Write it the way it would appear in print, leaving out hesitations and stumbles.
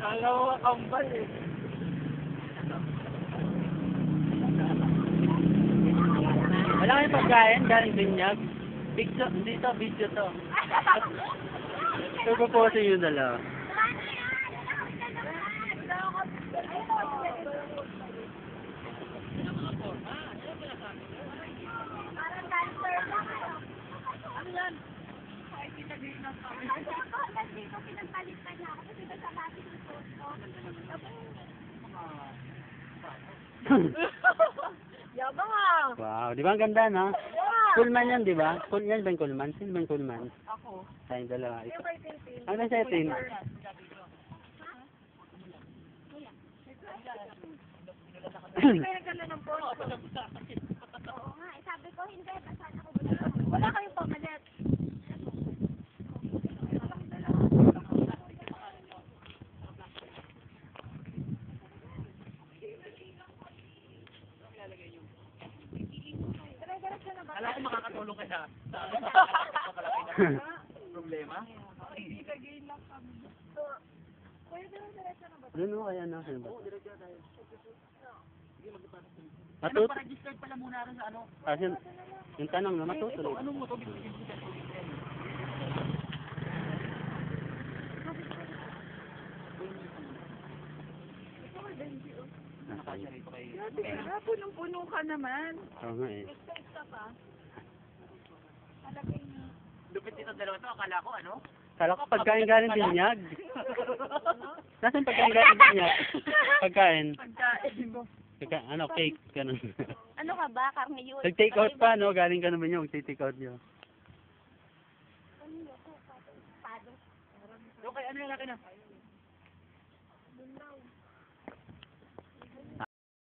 Alam mo kambal eh. Wala kayong pagkain, galing binyag. Video, dito, video to. So, puposin yung dalawa. Yabang ah! Wow, di ba ang ganda, no? Coolman yan, di ba? Cool yan ba yung Coolman? Sino ba yung Coolman? Ako. Tayong dalawa. Yung kay Tintin. Ano sa atin? Hindi kayo nagkala ng phone. Oo nga, eh, sabi ko hindi. Basahan ako gusto. Wala kayong pamalit. Alam ko makakatulong ka siya. Problema? Hindi ka gay lang kami. Pwede naman diretso na ba? Doon mo kaya na. Oo, diretso tayo. Matut... Pa-registered pala muna rin sa ano. Kasi yung tanong na matutuloy. Anong mo to? Punong-puno ka naman. Oo nga eh. Exercise ka pa. Malagay niyo. Lupit dito dalawa to, akala ko ano? Akala ko pagkain galing binyag. Nasaan pagkain galing binyag? Pagkain. Pagkain. Ano, cake, ganun. Ano ka ba? Karne yun. Nag-take out pa, no? Galing ka naman yung take out nyo. Yung kay ano yung laki na?